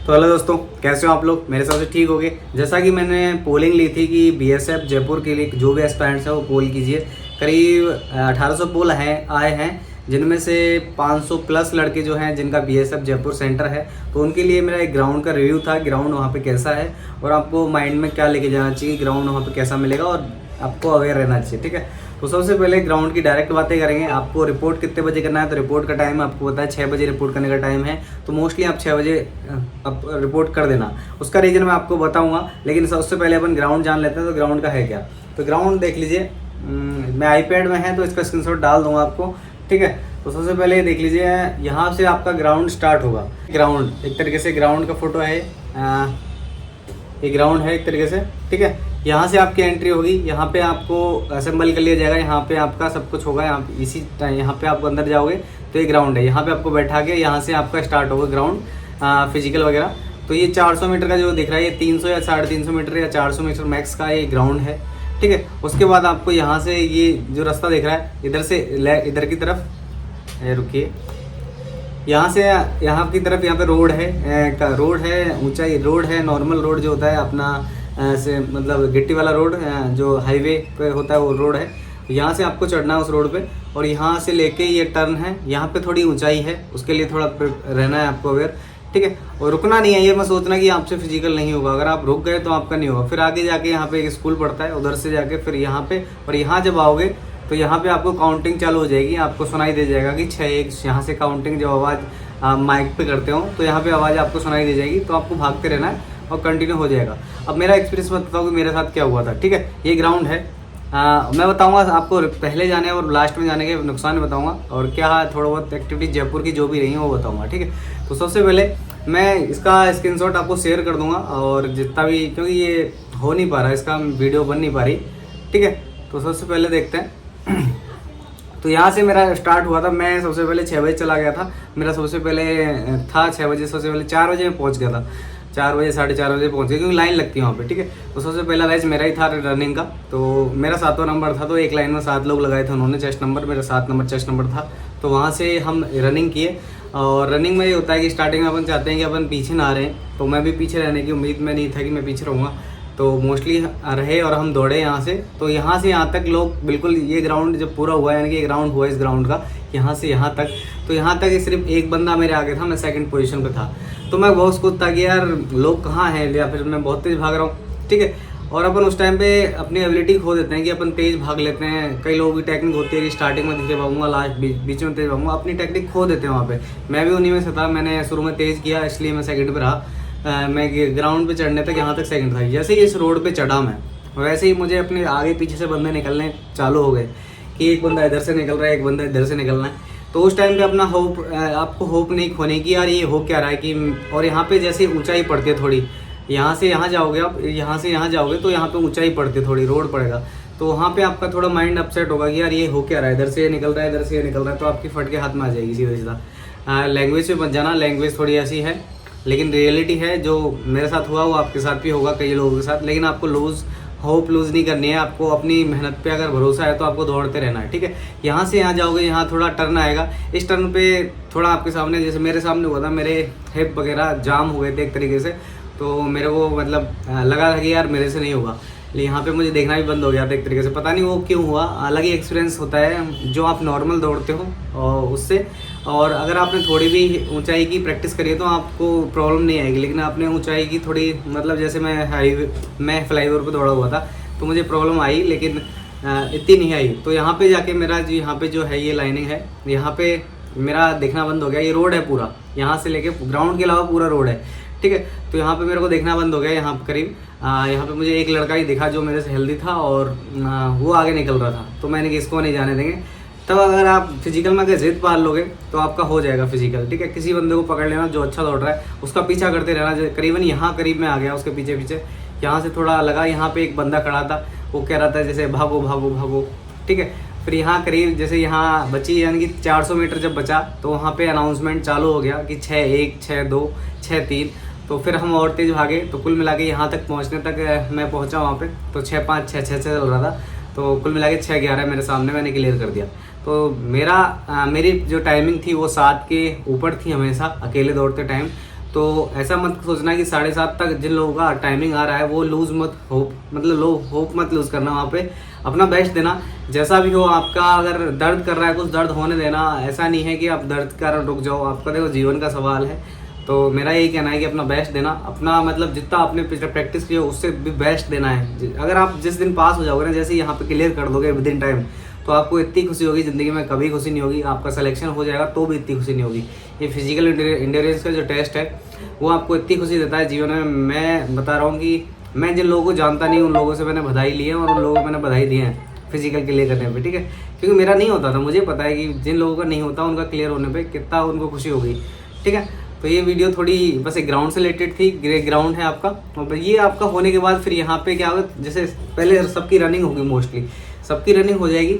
तो हेलो दोस्तों, कैसे हो आप लोग। मेरे हिसाब से ठीक हो गए। जैसा कि मैंने पोलिंग ली थी कि बीएसएफ जयपुर के लिए जो भी एस्पायरेंट्स हैं वो पोल कीजिए। करीब 1800 पोल आए हैं, जिनमें से 500 प्लस लड़के जो हैं जिनका बीएसएफ जयपुर सेंटर है। तो उनके लिए मेरा एक ग्राउंड का रिव्यू था, ग्राउंड वहाँ पे कैसा है और आपको माइंड में क्या लेके जाना चाहिए, ग्राउंड वहाँ पे कैसा मिलेगा और आपको अवेयर रहना चाहिए। ठीक है, तो सबसे पहले ग्राउंड की डायरेक्ट बातें करेंगे। आपको रिपोर्ट कितने बजे करना है, तो रिपोर्ट का टाइम आपको पता है 6 बजे रिपोर्ट करने का टाइम है। तो मोस्टली आप 6 बजे आप रिपोर्ट कर देना। उसका रीज़न मैं आपको बताऊंगा, लेकिन सबसे पहले अपन ग्राउंड जान लेते हैं। तो ग्राउंड का है क्या, तो ग्राउंड देख लीजिए। मैं आईपैड में है तो इसका स्क्रीनशॉट डाल दूंगा आपको। ठीक है, तो सबसे पहले देख लीजिए, यहाँ से आपका ग्राउंड स्टार्ट होगा। ग्राउंड एक तरीके से ग्राउंड का फोटो है, ये ग्राउंड है एक तरीके से। ठीक है, यहाँ से आपकी एंट्री होगी, यहाँ पे आपको असेंबल कर लिया जाएगा, यहाँ पे आपका सब कुछ होगा। यहाँ पे आपको अंदर जाओगे तो ये ग्राउंड है, यहाँ पे आपको बैठा के यहाँ से आपका स्टार्ट होगा ग्राउंड फिजिकल वगैरह। तो ये 400 मीटर का जो दिख रहा है, ये 300 या 350 मीटर या 400 मीटर मैक्स का ये ग्राउंड है। ठीक है, उसके बाद आपको यहाँ से ये जो रास्ता दिख रहा है इधर से इधर की तरफ, रुकिए, यहाँ से यहाँ की तरफ यहाँ पे रोड है, ऊंचाई रोड है, नॉर्मल रोड जो होता है अपना से मतलब गिट्टी वाला रोड जो हाईवे पे होता है वो रोड है। यहाँ से आपको चढ़ना है उस रोड पे, और यहाँ से लेके ये टर्न है, यहाँ पे थोड़ी ऊंचाई है, उसके लिए थोड़ा रहना है आपको अवेयर। ठीक है, और रुकना नहीं है, ये मैं सोचना कि आपसे फिजिकल नहीं होगा। अगर आप रुक गए तो आपका नहीं होगा। फिर आगे जाके यहाँ पे एक स्कूल पड़ता है, उधर से जाके फिर यहाँ पे, और यहाँ जब आओगे तो यहाँ पे आपको काउंटिंग चालू हो जाएगी। आपको सुनाई दे जाएगा कि 6-1, यहाँ से काउंटिंग जब आवाज़ माइक पे करते हो तो यहाँ पे आवाज़ आपको सुनाई दे जाएगी। तो आपको भागते रहना है और कंटिन्यू हो जाएगा। अब मेरा एक्सपीरियंस बताऊँ कि मेरे साथ क्या हुआ था। ठीक है, ये ग्राउंड है। मैं बताऊंगा आपको पहले जाने और लास्ट में जाने के नुकसान बताऊंगा, और क्या थोड़ा बहुत एक्टिविटी जयपुर की जो भी रही है वो बताऊंगा। ठीक है, तो सबसे पहले मैं इसका स्क्रीनशॉट आपको शेयर कर दूंगा, और जितना भी, क्योंकि ये हो नहीं पा रहा, इसका वीडियो बन नहीं पा रही। ठीक है, तो सबसे पहले देखते हैं। तो यहाँ से मेरा स्टार्ट हुआ था। मैं सबसे पहले 6 बजे चला गया था। मेरा सबसे पहले था 6 बजे, सबसे पहले 4 बजे मैं पहुँच गया था। 4 बजे 4:30 बजे पहुँचे, क्योंकि लाइन लगती है वहाँ पे। ठीक है, तो सबसे पहला रेस मेरा ही था रनिंग का। तो मेरा 7वां नंबर था, तो एक लाइन में 7 लोग लगाए थे उन्होंने, चेस्ट नंबर, मेरा 7 नंबर चेस्ट नंबर था। तो वहाँ से हम रनिंग किए, और रनिंग में ये होता है कि स्टार्टिंग में अपन चाहते हैं कि अपन पीछे ना रहें। तो मैं भी पीछे रहने की उम्मीद में नहीं था कि मैं पीछे रहूँगा, तो मोस्टली रहे और हम दौड़े यहाँ से। तो यहाँ से यहाँ तक लोग बिल्कुल, ये ग्राउंड जब पूरा हुआ, यानी कि ये ग्राउंड हुआ इस ग्राउंड का, यहाँ से यहाँ तक, तो यहाँ तक सिर्फ एक बंदा मेरे आगे था, मैं सेकंड पोजीशन पे था। तो मैं बहुत खुद था कि यार लोग कहाँ हैं, या फिर मैं बहुत तेज़ भाग रहा हूँ। ठीक है, और अपन उस टाइम पे अपनी एबिलिटी खो देते हैं कि अपन तेज़ भाग लेते हैं। कई लोगों की टेक्निक होती है कि स्टार्टिंग में धीरे भागूंगा, लास्ट बीच में तेज़ भागूंगा, अपनी टेक्निक खो देते हैं वहाँ पे। मैं भी उन्हीं में से था। मैंने शुरू में तेज़ किया, इसलिए मैं सेकंड पे रहा। मैं ग्राउंड पे चढ़ने तक यहाँ तक सेकंड था। जैसे ही इस रोड पे चढ़ा मैं, वैसे ही मुझे अपने आगे पीछे से बंदे निकलने चालू हो गए कि एक बंदा इधर से निकल रहा है, एक बंदा इधर से निकलना है। तो उस टाइम पे अपना होप, आपको होप नहीं खोने की, यार ये हो क्या रहा है कि, और यहाँ पे जैसे ऊंचाई पड़ती है थोड़ी, यहाँ से यहाँ जाओगे आप, यहाँ से यहाँ जाओगे तो यहाँ पे ऊंचाई पड़ती है, थोड़ी रोड पड़ेगा। तो वहाँ पे आपका थोड़ा माइंड अपसेट होगा कि यार ये हो क्या रहा है, इधर से ये निकल रहा है, इधर से ये निकल रहा है, तो आपकी फट के हाथ में आ जाएगी सीधा सीधा। लैंग्वेज पे मत जाना, लैंग्वेज थोड़ी ऐसी है, लेकिन रियलिटी है। जो मेरे साथ हुआ वो आपके साथ भी होगा, कई लोगों के साथ। लेकिन आपको होप लूज़ नहीं करनी है। आपको अपनी मेहनत पे अगर भरोसा है तो आपको दौड़ते रहना है। ठीक है, यहाँ से यहाँ जाओगे, यहाँ थोड़ा टर्न आएगा, इस टर्न पे थोड़ा आपके सामने, जैसे मेरे सामने हुआ था, मेरे हिप वगैरह जाम हो गए थे एक तरीके से। तो मेरे को मतलब लगा था कि यार मेरे से नहीं होगा, लेकिन यहाँ पे मुझे देखना भी बंद हो गया था एक तरीके से। पता नहीं वो क्यों हुआ, अलग ही एक्सपीरियंस होता है जो आप नॉर्मल दौड़ते हो और उससे। और अगर आपने थोड़ी भी ऊंचाई की प्रैक्टिस करी है तो आपको प्रॉब्लम नहीं आएगी, लेकिन आपने ऊंचाई की थोड़ी, मतलब जैसे मैं फ्लाईओवर पे दौड़ा हुआ था तो मुझे प्रॉब्लम आई, लेकिन इतनी नहीं आई। तो यहाँ पे जाके मेरा जो यहाँ पे जो है ये लाइनिंग है, यहाँ पे मेरा देखना बंद हो गया। ये रोड है पूरा, यहाँ से लेके ग्राउंड के अलावा पूरा रोड है। ठीक है, तो यहाँ पे मेरे को देखना बंद हो गया। यहाँ करीब यहाँ पे मुझे एक लड़का ही दिखा जो मेरे से हेल्दी था, और वो आगे निकल रहा था। तो मैंने कि इसको नहीं जाने देंगे। तब अगर आप फिजिकल में अगर जिद पाल लोगे तो आपका हो जाएगा फिजिकल। ठीक है, किसी बंदे को पकड़ लेना जो अच्छा दौड़ रहा है, उसका पीछा करते रहना। करीबन यहाँ करीब में आ गया, उसके पीछे पीछे यहाँ से थोड़ा लगा, यहाँ पे एक बंदा खड़ा था, वो कह रहा था जैसे भागो भागो भागो। ठीक है, फिर यहाँ करीब जैसे यहाँ बची, यानी कि 400 मीटर जब बचा तो वहाँ पे अनाउंसमेंट चालू हो गया कि 6-1, 6-2, 6-3। तो फिर हम और तेज़ भागे, तो कुल मिला के यहाँ तक पहुँचने तक मैं पहुँचा वहाँ पे तो 6-5, 6-6 चल रहा था। तो कुल मिला के 6-11 मेरे सामने मैंने क्लियर कर दिया। तो मेरी जो टाइमिंग थी वो 7 के ऊपर थी हमेशा, अकेले दौड़ते टाइम। तो ऐसा मत सोचना कि 7:30 तक जिन लोगों का टाइमिंग आ रहा है वो लूज़ मत होप, मतलब होप मत लूज़ करना, वहाँ पे अपना बेस्ट देना। जैसा भी हो आपका, अगर दर्द कर रहा है कुछ दर्द होने देना, ऐसा नहीं है कि आप दर्द के कारण रुक जाओ, आपका देखो जीवन का सवाल है। तो मेरा यही कहना है कि अपना बेस्ट देना, अपना मतलब जितना आपने पिछले प्रैक्टिस की हो उससे भी बेस्ट देना है। अगर आप जिस दिन पास हो जाओगे ना, जैसे यहाँ पे क्लियर कर दोगे विद इन टाइम, तो आपको इतनी खुशी होगी, ज़िंदगी में कभी खुशी नहीं होगी। आपका सिलेक्शन हो जाएगा तो भी इतनी खुशी नहीं होगी। ये फिजिकल इंड्योरेंस का जो टेस्ट है वो आपको इतनी खुशी देता है जीवन में। मैं बता रहा हूँ कि मैं जिन लोगों को जानता नहीं उन लोगों से मैंने बधाई ली है, और उन लोगों को मैंने बधाई दी है फिजिकल क्लियर करने पे, ठीक है। क्योंकि मेरा नहीं होता था, मुझे पता है कि जिन लोगों का नहीं होता उनका क्लियर होने पे कितना उनको खुशी होगी, ठीक है। तो ये वीडियो थोड़ी बस एक ग्राउंड से रिलेटेड थी। ग्राउंड है आपका, और ये आपका होने के बाद फिर यहाँ पे क्या होगा, जैसे पहले सबकी रनिंग होगी, मोस्टली सबकी रनिंग हो जाएगी,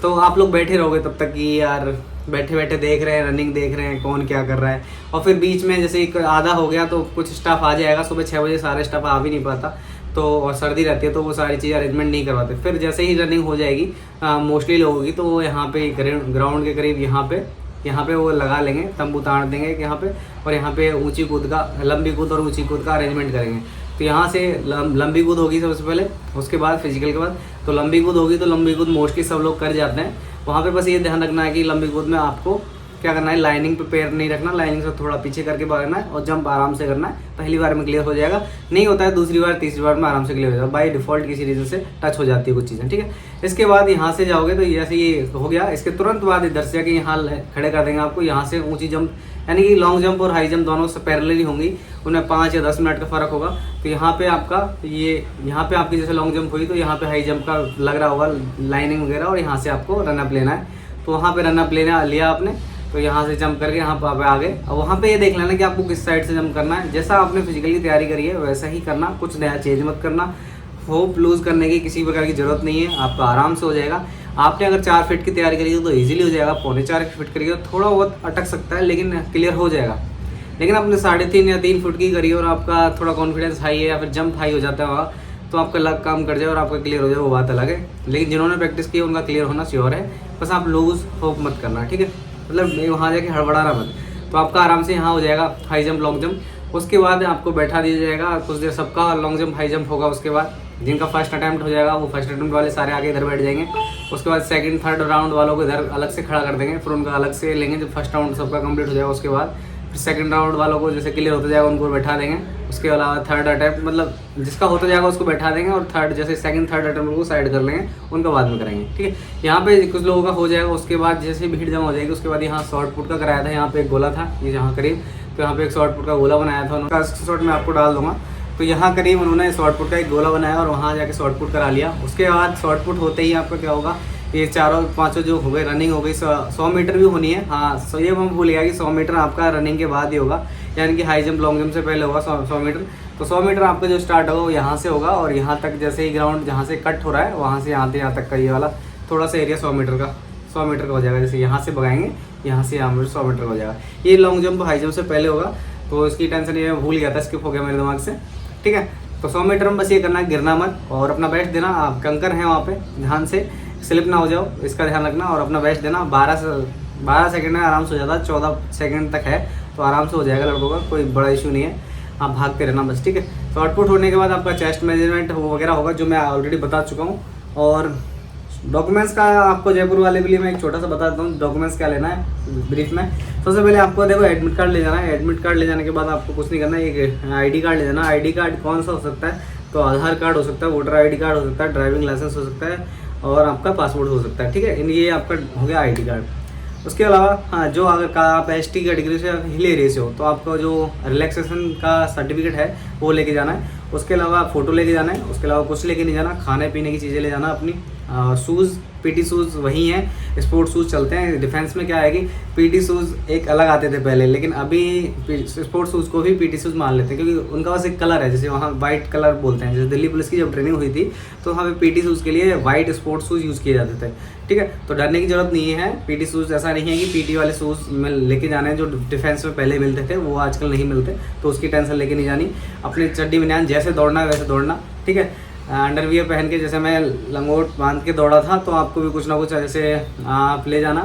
तो आप लोग बैठे रहोगे तब तक कि यार बैठे बैठे देख रहे हैं, रनिंग देख रहे हैं कौन क्या कर रहा है। और फिर बीच में जैसे एक आधा हो गया तो कुछ स्टाफ आ जाएगा, सुबह 6 बजे सारे स्टाफ आ भी नहीं पाता, तो और सर्दी रहती है तो वो सारी चीज़ें अरेंजमेंट नहीं करवाते। फिर जैसे ही रनिंग हो जाएगी मोस्टली लोगों की, तो वो यहाँ पे ग्राउंड के करीब यहाँ पे वो लगा लेंगे, तंबू ताड़ देंगे यहाँ पे, और यहाँ पे ऊंची कूद का, लंबी कूद और ऊंची कूद का अरेंजमेंट करेंगे। तो यहाँ से लंबी कूद होगी सबसे पहले, उसके बाद फिजिकल के बाद तो लंबी कूद होगी। तो लंबी कूद मोस्टली सब लोग कर जाते हैं। वहाँ पे बस ये ध्यान रखना है कि लंबी कूद में आपको क्या करना है, लाइनिंग पे पैर नहीं रखना, लाइनिंग से थोड़ा पीछे करके भागना है, और जंप आराम से करना है। पहली बार में क्लियर हो जाएगा, नहीं होता है दूसरी बार तीसरी बार में आराम से क्लियर हो जाएगा। बाय डिफॉल्ट किसी रीजन से टच हो जाती है कुछ चीज़ें, ठीक है। इसके बाद यहाँ से जाओगे तो जैसे ये हो गया, इसके तुरंत बाद इधर से आके यहाँ खड़े कर देंगे आपको। यहाँ से ऊँची जंप, यानी कि लॉन्ग जंप और हाई जंप दोनों से पैरेलल ही होंगी, उनमें 5 या 10 मिनट का फ़र्क होगा। तो यहाँ पे आपका यहाँ पे आपकी जैसे लॉन्ग जंप हुई तो यहाँ पे हाई जंप का लग रहा होगा लाइनिंग वगैरह, और यहाँ से आपको रनअप लेना है। तो वहाँ पे रनअप लिया आपने, तो यहाँ से जंप करके यहाँ पे आ गए। और वहाँ पे ये देख लेना कि आपको किस साइड से जंप करना है। जैसा आपने फिजिकल की तैयारी करी है वैसा ही करना, कुछ नया चेंज मत करना। होप लूज़ करने की किसी प्रकार की ज़रूरत नहीं है, आपका आराम से हो जाएगा। आपने अगर 4 फीट की तैयारी करी है तो ईजिली हो जाएगा, 4.25 फीट करिए तो थोड़ा बहुत अटक सकता है, लेकिन क्लियर हो जाएगा। लेकिन आपने 3.5 या 3 फुट की करी और आपका थोड़ा कॉन्फिडेंस हाई है या फिर जंप हाई हो जाता है वहाँ, तो आपका लक काम कर जाए और आपका क्लियर हो जाए, वो बात अलग है। लेकिन जिन्होंने प्रैक्टिस की उनका क्लियर होना श्योर है, बस आप लूज़ होप मत करना, ठीक है। मतलब वहाँ जाके हड़बड़ाना मत। तो आपका आराम से यहाँ हो जाएगा हाई जंप लॉन्ग जंप। उसके बाद आपको बैठा दिया जाएगा कुछ देर, सबका लॉन्ग जंप हाई जंप होगा। उसके बाद जिनका फर्स्ट अटैम्प्ट हो जाएगा वो फर्स्ट अटैम्प्ट वाले सारे आगे इधर बैठ जाएंगे। उसके बाद सेकंड थर्ड राउंड वालों को इधर अलग से खड़ा कर देंगे, फिर उनका अलग से लेंगे जब फर्स्ट राउंड सबका कंप्लीट हो जाएगा। उसके बाद फिर सेकंड राउंड वालों को जैसे क्लियर होता जाएगा उनको बैठा देंगे। उसके अलावा थर्ड अटैम्प्ट, मतलब जिसका होता जाएगा उसको बैठा देंगे, और थर्ड जैसे सेकंड थर्ड अटैम्प्ट को साइड कर लेंगे, उनका बाद में करेंगे, ठीक है। यहाँ पे कुछ लोगों का हो जाएगा। उसके बाद जैसे भीड़ जमा हो जाएगी, उसके बाद यहाँ शॉर्ट पुट का कराया था, यहाँ पे एक गोला था ये यहाँ करीब, तो यहाँ पे एक शॉर्ट पुट का गोला बनाया था उन्होंने, शॉर्ट में आपको डाल दूंगा। तो यहाँ करीब उन्होंने शॉर्ट पुट का एक गोला बनाया और वहाँ जाके शॉर्ट पुट करा लिया। उसके बाद शॉर्ट पुट होते ही आपका क्या होगा, ये 4-5 जो हो गए, रनिंग हो गई, 100 मीटर भी होनी है। हाँ, सो ये मैं भूल गया कि 100 मीटर आपका रनिंग के बाद ही होगा, यानी कि हाई जंप लॉन्ग जंप से पहले होगा 100 मीटर। तो 100 मीटर आपका जो स्टार्ट होगा वो यहाँ से होगा, और यहाँ तक जैसे ही ग्राउंड जहाँ से कट हो रहा है वहाँ से यहाँ तक का ये वाला थोड़ा सा एरिया 100 मीटर का हो जाएगा। जैसे यहाँ से भगाएंगे, यहाँ से यहाँ 100 मीटर का हो जाएगा। ये लॉन्ग जंप हाई जंप से पहले होगा, तो इसकी टेंशन ये भूल गया था, स्किप हो गया मेरे दिमाग से, ठीक है। तो 100 मीटर में बस ये करना है, गिरना मत, और अपना बेस्ट देना। आप कंकर हैं वहाँ पे, ध्यान से स्लिप ना हो जाओ, इसका ध्यान रखना, और अपना बेस्ट देना। 12 सेकंड में आराम से हो जाता है, 14 सेकंड तक है तो आराम से हो जाएगा लड़कों का, कोई बड़ा इशू नहीं है। आप भागते रहना बस, ठीक है। तो आउटपुट होने के बाद आपका चेस्ट मेजरमेंट वगैरह होगा, जो मैं ऑलरेडी बता चुका हूँ। और डॉक्यूमेंट्स का आपको जयपुर वाले के लिए मैं एक छोटा सा बता देता हूँ, डॉक्यूमेंट्स क्या लेना है ब्रीफ में। सबसे पहले आपको देखो एडमिट कार्ड ले जाना है। एडमिट कार्ड ले जाने के बाद आपको कुछ नहीं करना है, एक ID कार्ड ले जाना। ID कार्ड कौन सा हो सकता है, तो आधार कार्ड हो सकता है, वोटर ID कार्ड हो सकता है, ड्राइविंग लाइसेंस हो सकता है, और आपका पासपोर्ट हो सकता है, ठीक है। ये आपका हो गया ID कार्ड। उसके अलावा हाँ, जो अगर आप ST कैटेगरी से हिल एरिया से हो तो आपका जो रिलैक्सेशन का सर्टिफिकेट है वो लेके जाना है। उसके अलावा फ़ोटो लेके जाना है। उसके अलावा कुछ लेके नहीं जाना, खाने पीने की चीज़ें ले जाना अपनी। शूज़ PT शूज़ वही हैं, स्पोर्ट्स शूज़ चलते हैं। डिफेंस में क्या है कि PT शूज़ एक अलग आते थे पहले, लेकिन अभी स्पोर्ट्स शूज़ को भी PT शूज़ मान लेते हैं, क्योंकि उनका बस एक कलर है, जैसे वहाँ वाइट कलर बोलते हैं। जैसे दिल्ली पुलिस की जब ट्रेनिंग हुई थी तो वहाँ पे PT शूज़ के लिए वाइट स्पोर्ट्स शूज़ यूज़ किए जाते थे, ठीक है। तो डरने की जरूरत नहीं है। PT शूज़ ऐसा नहीं है कि PT वाले शूज़ में लेके जाने हैं जो डिफेंस में पहले मिलते थे, वो आजकल नहीं मिलते, तो उसकी टेंशन लेके नहीं जानी। अपनी चड्डी बनियान जैसे दौड़ना है वैसे दौड़ना, ठीक है। अंडरवियर पहन के, जैसे मैं लंगोट बांध के दौड़ा था, तो आपको भी कुछ ना कुछ जैसे आप ले जाना,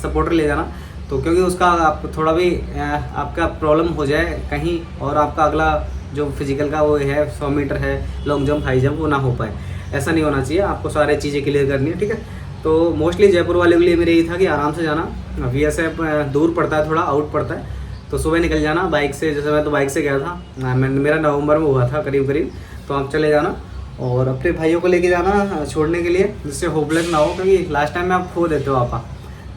सपोर्टर ले जाना। तो क्योंकि उसका आप थोड़ा भी आपका प्रॉब्लम हो जाए कहीं और आपका अगला जो फिजिकल का वो है 100 मीटर है, लॉन्ग जंप, हाई जंप, वो ना हो पाए, ऐसा नहीं होना चाहिए। आपको सारी चीज़ें क्लियर करनी है, ठीक है। तो मोस्टली जयपुर वाले के लिए मेरे यही था कि आराम से जाना। BSF दूर पड़ता है, थोड़ा आउट पड़ता है, तो सुबह निकल जाना बाइक से। जैसे मैं तो बाइक से गया था, मेरा नवंबर में हुआ था करीब करीब, तो आप चले जाना और अपने भाइयों को लेके जाना छोड़ने के लिए, जिससे होपलेस ना हो, क्योंकि लास्ट टाइम में आप खो देते हो आपा।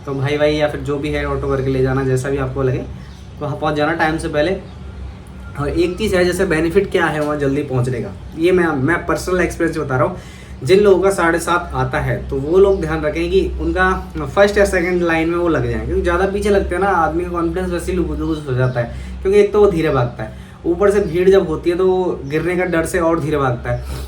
तो भाई या फिर जो भी है ऑटो करके ले जाना, जैसा भी आपको लगे, तो वहाँ पहुँच जाना टाइम से पहले। और एक चीज़ है, जैसे बेनिफिट क्या है वहाँ जल्दी पहुँचने का, ये मैं पर्सनल एक्सपीरियंस बता रहा हूँ। जिन लोगों का 7:30 आता है, तो वो लोग ध्यान रखें कि उनका फर्स्ट या सेकंड लाइन में वो लग जाए, क्योंकि ज़्यादा पीछे लगते हैं ना, आदमी का कॉन्फिडेंस वैसे ही लूज हो जाता है, क्योंकि एक तो वो धीरे भागता है, ऊपर से भीड़ जब होती है तो गिरने का डर से और धीरे भागता है।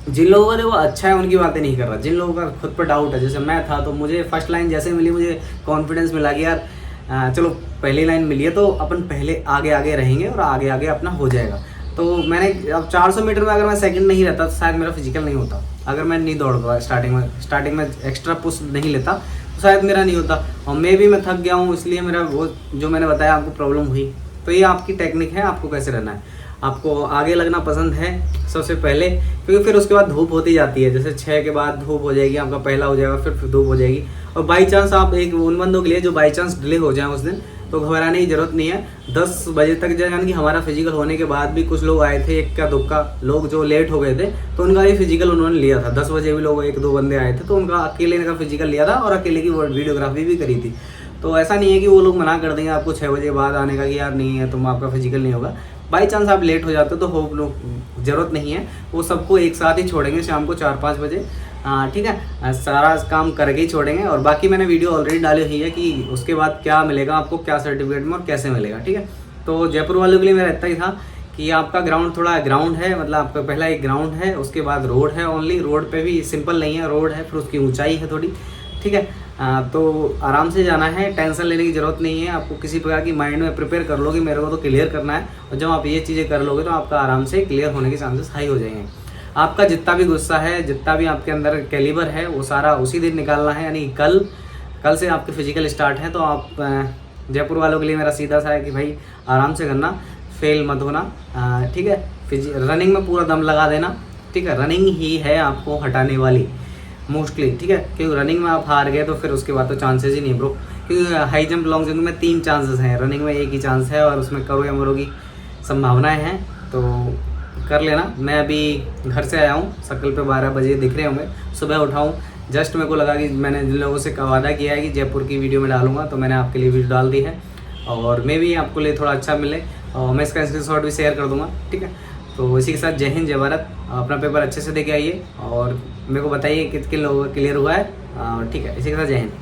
जिन लोगों का देखो अच्छा है उनकी बातें नहीं कर रहा, जिन लोगों का खुद पर डाउट है, जैसे मैं था, तो मुझे फर्स्ट लाइन जैसे मिली मुझे कॉन्फिडेंस मिला कि यार चलो पहली लाइन मिली है तो अपन पहले आगे आगे रहेंगे और आगे आगे अपना हो जाएगा। तो मैंने अब 400 मीटर में अगर मैं सेकंड नहीं रहता तो शायद मेरा फिजिकल नहीं होता। अगर मैं नहीं दौड़ पाया स्टार्टिंग में एक्स्ट्रा पुश नहीं लेता तो शायद मेरा नहीं होता। और मैं थक गया हूँ, इसलिए मेरा वो जो मैंने बताया आपको प्रॉब्लम हुई। तो ये आपकी टेक्निक है, आपको कैसे रहना है। आपको आगे लगना पसंद है सबसे पहले, क्योंकि फिर उसके बाद धूप होती जाती है। जैसे 6 के बाद धूप हो जाएगी, आपका पहला हो जाएगा, फिर धूप हो जाएगी। और बाई चांस आप एक उन बंदों के लिए जो बाई चांस डिले हो जाए उस दिन, तो घबराने की जरूरत नहीं है। 10 बजे तक यानी कि हमारा फिजिकल होने के बाद भी कुछ लोग आए थे, इक्का दुक्का लोग जो लेट हो गए थे, तो उनका भी फिजिकल उन्होंने लिया था। 10 बजे भी लोग 1-2 बंदे आए थे, तो उनका अकेले का फिजिकल लिया था और अकेले की वीडियोग्राफी भी करी थी। तो ऐसा नहीं है कि वो लोग मना कर देंगे आपको 6 बजे बाद आने का कि यार नहीं है, तुम आपका फिजिकल नहीं होगा। बाई चांस आप लेट हो जाते हो तो होप लोग ज़रूरत नहीं है, वो सबको एक साथ ही छोड़ेंगे शाम को 4-5 बजे। ठीक है, सारा काम करके ही छोड़ेंगे। और बाकी मैंने वीडियो ऑलरेडी डाली हुई है कि उसके बाद क्या मिलेगा आपको, क्या सर्टिफिकेट में और कैसे मिलेगा, ठीक है। तो जयपुर वालों के लिए मेरा इतना ही था कि आपका ग्राउंड थोड़ा ग्राउंड है, मतलब आपका पहला एक ग्राउंड है, उसके बाद रोड है। ओनली रोड पे भी सिंपल नहीं है, रोड है, फिर उसकी ऊंचाई है थोड़ी, ठीक है। तो आराम से जाना है, टेंशन लेने की ज़रूरत नहीं है। आपको किसी प्रकार की माइंड में प्रिपेयर कर लो कि मेरे को तो क्लियर करना है, और जब आप ये चीज़ें कर लोगे तो आपका आराम से क्लियर होने के चांसेस हाई हो जाएंगे। आपका जितना भी गुस्सा है, जितना भी आपके अंदर कैलिबर है, वो सारा उसी दिन निकालना है, यानी कल से आपके फिजिकल स्टार्ट है। तो आप जयपुर वालों के लिए मेरा सीधा सा है कि भाई आराम से करना, फेल मत होना, ठीक है। रनिंग में पूरा दम लगा देना, ठीक है। रनिंग ही है आपको हटाने वाली मोस्टली, ठीक है। क्योंकि रनिंग में आप हार गए तो फिर उसके बाद तो चांसेस ही नहीं ब्रो। क्योंकि हाई जंप लॉन्ग जंप में 3 चांसेस हैं, रनिंग में 1 ही चांस है, और उसमें करो या मरो की संभावनाएं हैं। तो कर लेना। मैं अभी घर से आया हूँ, शक्ल पे 12 बजे दिख रहे होंगे, सुबह उठाऊँ। जस्ट मेरे को लगा कि मैंने जिन लोगों से वादा किया है कि जयपुर की वीडियो में डालूंगा, तो मैंने आपके लिए वीडियो डाल दी है। और मैं भी आपको लिए थोड़ा अच्छा मिले, और मैं इसका स्क्रीनशॉट भी शेयर कर दूँगा, ठीक है। तो इसी के साथ जय हिंद, जय भारत। अपना पेपर अच्छे से दे के आइए और मेरे को बताइए किन लोगों का क्लियर हुआ है, ठीक है। इसी के साथ जय हिंद।